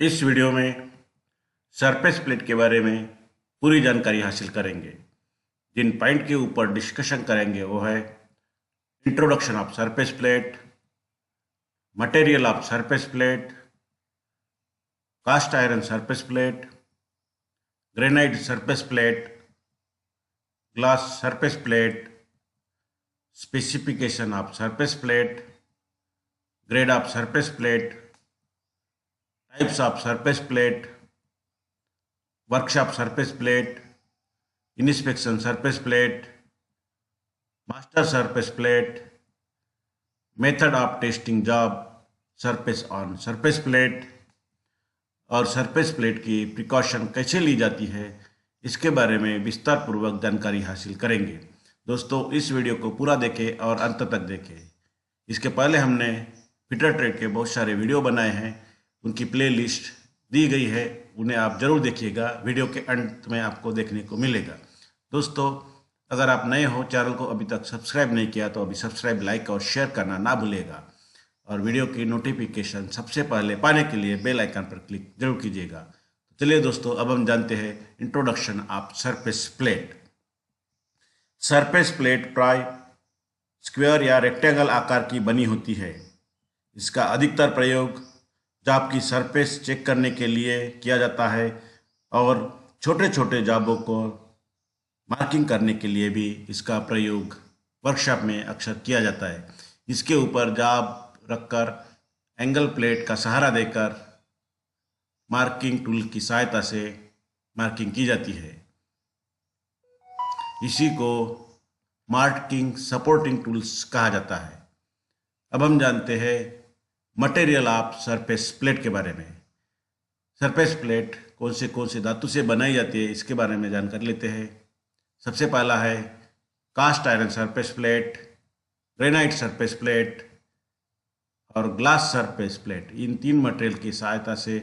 इस वीडियो में surface plate के बारे में पूरी जानकारी हासिल करेंगे। जिन पॉइंट के ऊपर डिस्कशन करेंगे वो है introduction of surface plate, material of surface plate, cast iron surface plate, granite surface plate, glass surface plate, specification of surface plate, grade of surface plate, types of surface plate, workshop surface plate, inspection surface plate, master surface plate, method of testing job surface on surface plate और surface plate की precaution कैसे ली जाती है, इसके बारे में विस्तार पूर्वक जानकारी हासिल करेंगे। दोस्तों, इस वीडियो को पूरा देखें और अंत तक देखें। इसके पहले हमने फिटर ट्रेड के बहुत सारे वीडियो बनाए हैं, उनकी प्लेलिस्ट दी गई है, उन्हें आप जरूर देखिएगा। वीडियो के अंत में आपको देखने को मिलेगा। दोस्तों, अगर आप नए हो, चैनल को अभी तक सब्सक्राइब नहीं किया तो अभी सब्सक्राइब, लाइक और शेयर करना ना भूलिएगा और वीडियो की नोटिफिकेशन सबसे पहले पाने के लिए बेल आइकन पर क्लिक जरूर कीजिएगा। तो चलिए दोस्तों, अब हम जानते हैं introduction of surface plate. Surface plate प्राय स्क्वायर या रेक्टेंगल आकार की बनी होती है। इसका अधिकतर प्रयोग जॉब की सरफेस चेक करने के लिए किया जाता है और छोटे छोटे जॉबों को मार्किंग करने के लिए भी इसका प्रयोग वर्कशॉप में अक्सर किया जाता है। इसके ऊपर जॉब रखकर एंगल प्लेट का सहारा देकर मार्किंग टूल की सहायता से मार्किंग की जाती है। इसी को मार्किंग सपोर्टिंग टूल्स कहा जाता है। अब हम जानते हैं मटेरियल ऑफ सरफेस प्लेट के बारे में। सरफेस प्लेट कौन से धातु से बनाई जाती है, इसके बारे में जानकारी लेते हैं। सबसे पहला है cast iron surface plate, granite surface plate और ग्लास सरफेस प्लेट। इन तीन मटेरियल की सहायता से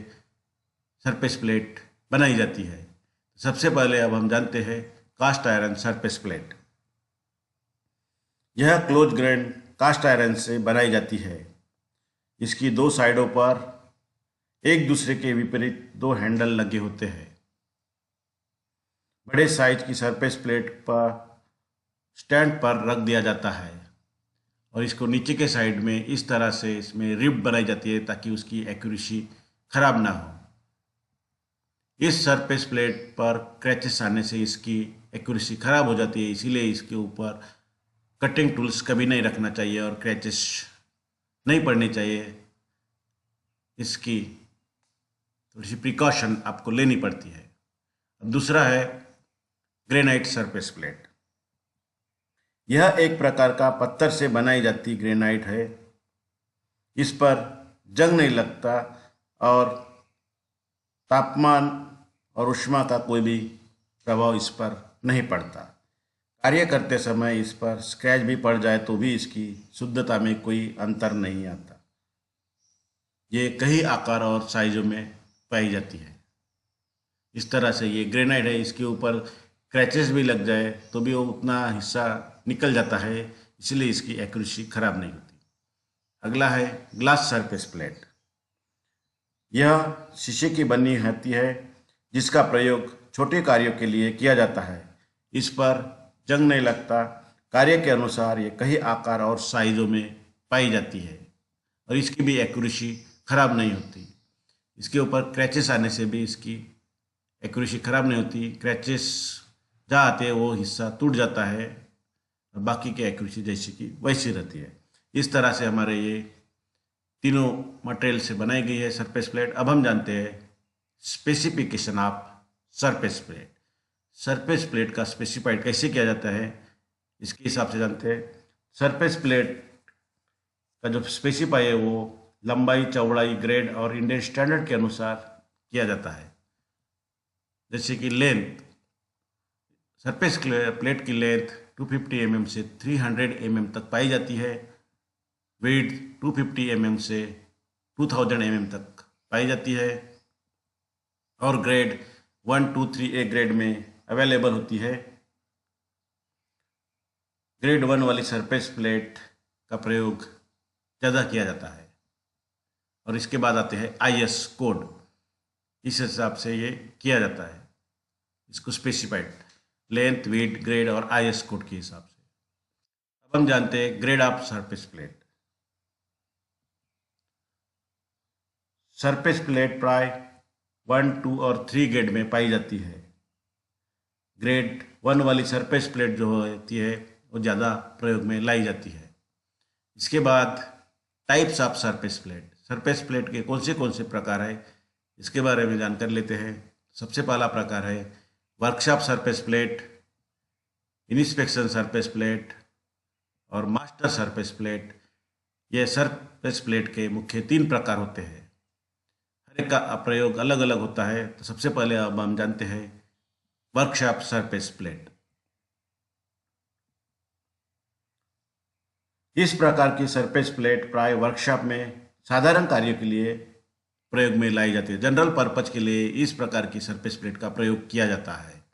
सरफेस प्लेट बनाई जाती है। सबसे पहले अब हम जानते हैं कास्ट आयरन सरफेस प्लेट। यह क्लोज ग्रेन कास्ट आयरन से बनाई जाती है। इसकी दो साइडों पर एक दूसरे के विपरीत दो हैंडल लगे होते हैं। बड़े साइज की सरफेस प्लेट पर स्टैंड पर रख दिया जाता है और इसको नीचे के साइड में इस तरह से इसमें रिब बनाई जाती है ताकि उसकी एक्यूरेसी खराब ना हो। इस सरफेस प्लेट पर क्रैचेस आने से इसकी एक्यूरेसी खराब हो जाती है, इसीलिए इसके ऊपर कटिंग टूल्स कभी नहीं रखना चाहिए और क्रैचेस नहीं पड़नी चाहिए। इसकी थोड़ी सी प्रिकॉशन आपको लेनी पड़ती है। अब दूसरा है ग्रेनाइट सरफेस प्लेट। यह एक प्रकार का पत्थर से बनाई जाती ग्रेनाइट है। इस पर जंग नहीं लगता और तापमान और ऊष्मा का कोई भी प्रभाव इस पर नहीं पड़ता। कार्य करते समय इस पर स्क्रैच भी पड़ जाए तो भी इसकी शुद्धता में कोई अंतर नहीं आता। ये कई आकार और साइजों में पाई जाती है। इस तरह से ये ग्रेनाइट है, इसके ऊपर क्रैचेस भी लग जाए तो भी वो उतना हिस्सा निकल जाता है, इसलिए इसकी एक्यूरेसी खराब नहीं होती। अगला है ग्लास सरफेस प्लेट। यह शीशे की बनी होती है जिसका प्रयोग छोटे कार्यों के लिए किया जाता है। इस पर जंग नहीं लगता। कार्य के अनुसार ये कई आकार और साइजों में पाई जाती है और इसकी भी एक्यूरेसी खराब नहीं होती। इसके ऊपर क्रैचेस आने से भी इसकी एक्यूरेसी खराब नहीं होती। क्रैचेस जहाँ आते हैं वो हिस्सा टूट जाता है और बाकी की एक्यूरेसी जैसी की वैसी रहती है। इस तरह से हमारे ये तीनों मटेरियल से बनाई गई है सरफेस प्लेट। अब हम जानते हैं specification of surface plate. Surface plate का स्पेसिफाइड कैसे किया जाता है, इसके हिसाब से जानते हैं। सरफेस प्लेट का जो स्पेसिफाई है वो लंबाई, चौड़ाई, ग्रेड और इंडियन स्टैंडर्ड के अनुसार किया जाता है। जैसे कि लेंथ, सरफेस प्लेट की लेंथ 250 mm से 300 mm तक पाई जाती है। विड्थ 250 mm से 2000 mm तक पाई जाती है और ग्रेड 1, 2, 3A ग्रेड में अवेलेबल होती है। ग्रेड 1 वाली सरफेस प्लेट का प्रयोग ज़्यादा किया जाता है। और इसके बाद आते हैं IS कोड। इस हिसाब से ये किया जाता है, इसको स्पेसिफाइड लेंथ, विड्थ, ग्रेड और IS कोड के हिसाब से। अब हम जानते हैं grade of surface plate. Surface plate प्राय 1, 2 और 3 ग्रेड में पाई जाती है। ग्रेड 1 वाली सरफेस प्लेट जो होती है वो ज़्यादा प्रयोग में लाई जाती है। इसके बाद types of surface plate. Surface plate के कौन से प्रकार है इसके बारे में जानकारी लेते हैं। सबसे पहला प्रकार है workshop surface plate, inspection surface plate और मास्टर सरफेस प्लेट। ये सरफेस प्लेट के मुख्य 3 प्रकार होते हैं। हर एक का प्रयोग अलग अलग होता है। तो सबसे पहले अब हम जानते हैं वर्कशॉप सरफेस प्लेट। इस प्रकार की सरफेस प्लेट प्राय वर्कशॉप में साधारण कार्यों के लिए प्रयोग में लाई जाती है। जनरल पर्पज के लिए इस प्रकार की सरफेस प्लेट का प्रयोग किया जाता है।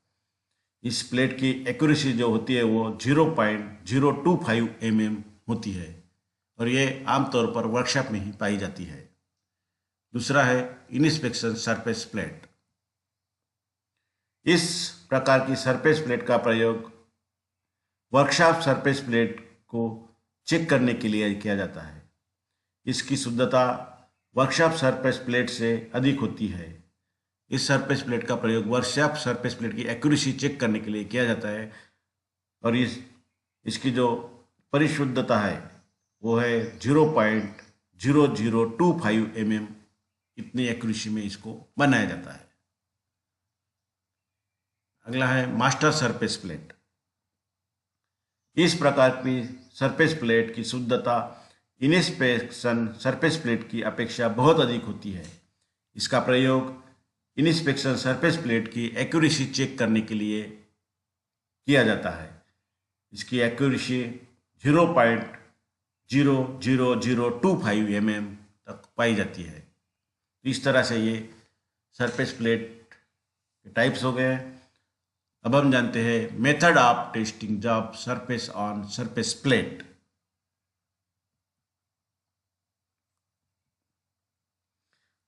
इस प्लेट की एक्यूरेसी जो होती है वो 0.025 mm होती है और ये आमतौर पर वर्कशॉप में ही पाई जाती है। दूसरा है इंस्पेक्शन सरफेस प्लेट। इस प्रकार की सरफेस प्लेट का प्रयोग वर्कशॉप सरफेस प्लेट को चेक करने के लिए किया जाता है। इसकी शुद्धता वर्कशॉप सरफेस प्लेट से अधिक होती है। इस सरफेस प्लेट का प्रयोग वर्कशॉप सरफेस प्लेट की एक्यूरेसी चेक करने के लिए किया जाता है और इसकी जो परिशुद्धता है वो है 0.0025 mm। इतनी एक्यूरेसी में इसको बनाया जाता है। अगला है मास्टर सरफेस प्लेट। इस प्रकार की सरफेस प्लेट की शुद्धता इंस्पेक्शन सरफेस प्लेट की अपेक्षा बहुत अधिक होती है। इसका प्रयोग इंस्पेक्शन सरफेस प्लेट की एक्यूरेसी चेक करने के लिए किया जाता है। इसकी एक्यूरेसी 0.00025 mm तक पाई जाती है। इस तरह से ये सरफेस प्लेट के टाइप्स हो गए। अब हम जानते हैं method of testing job surface on surface plate.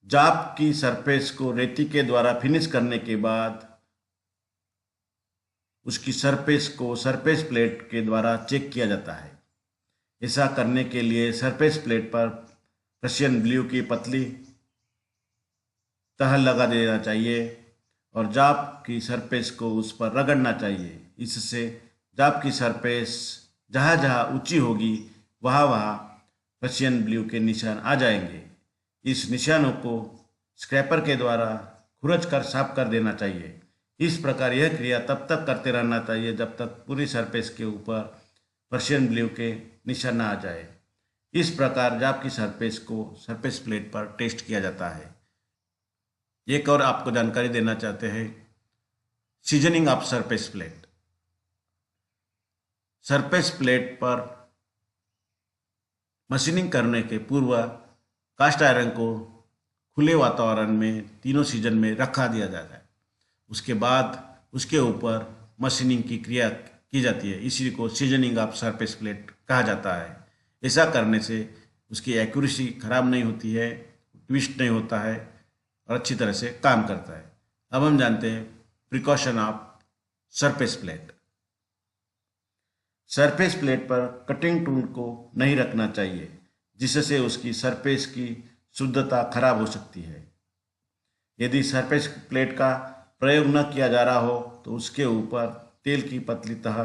Job की सरफेस को रेती के द्वारा फिनिश करने के बाद उसकी सरफेस को सरफेस प्लेट के द्वारा चेक किया जाता है। ऐसा करने के लिए सरफेस प्लेट पर प्रशियन ब्लू की पतली तह लगा देना चाहिए और जॉब की सरफेस को उस पर रगड़ना चाहिए। इससे जॉब की सरफेस जहाँ जहाँ ऊंची होगी वहाँ वहाँ प्रशियन ब्लू के निशान आ जाएंगे। इस निशानों को स्क्रैपर के द्वारा खुरच कर साफ कर देना चाहिए। इस प्रकार यह क्रिया तब तक करते रहना चाहिए जब तक पूरी सरफेस के ऊपर प्रशियन ब्लू के निशान आ जाए। इस प्रकार जॉब की सरफेस को सरफेस प्लेट पर टेस्ट किया जाता है। एक और आपको जानकारी देना चाहते हैं seasoning of surface plate. Surface plate पर मशीनिंग करने के पूर्व कास्ट आयरन को खुले वातावरण में 3 सीजन में रखा दिया जाता है। उसके बाद उसके ऊपर मशीनिंग की क्रिया की जाती है। इसी को सीजनिंग ऑफ सरफेस प्लेट कहा जाता है। ऐसा करने से उसकी एक्यूरेसी खराब नहीं होती है, ट्विस्ट नहीं होता है और अच्छी तरह से काम करता है। अब हम जानते हैं precaution of surface plate. Surface plate पर कटिंग टूल को नहीं रखना चाहिए जिससे उसकी सरफेस की शुद्धता खराब हो सकती है। यदि सरफेस प्लेट का प्रयोग न किया जा रहा हो तो उसके ऊपर तेल की पतली तह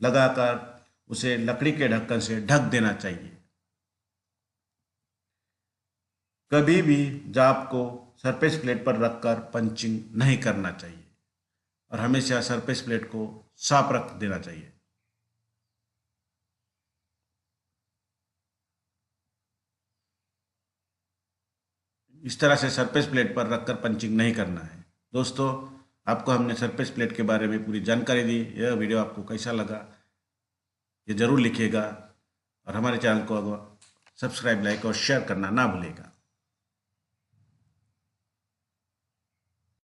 लगाकर उसे लकड़ी के ढक्कन से ढक देना चाहिए। कभी भी जॉब को सरफेस प्लेट पर रखकर पंचिंग नहीं करना चाहिए और हमेशा सरफेस प्लेट को साफ रख देना चाहिए। इस तरह से सरफेस प्लेट पर रखकर पंचिंग नहीं करना है। दोस्तों, आपको हमने सरफेस प्लेट के बारे में पूरी जानकारी दी। यह वीडियो आपको कैसा लगा ये ज़रूर लिखिएगा और हमारे चैनल को सब्सक्राइब, लाइक और शेयर करना ना भूलिएगा।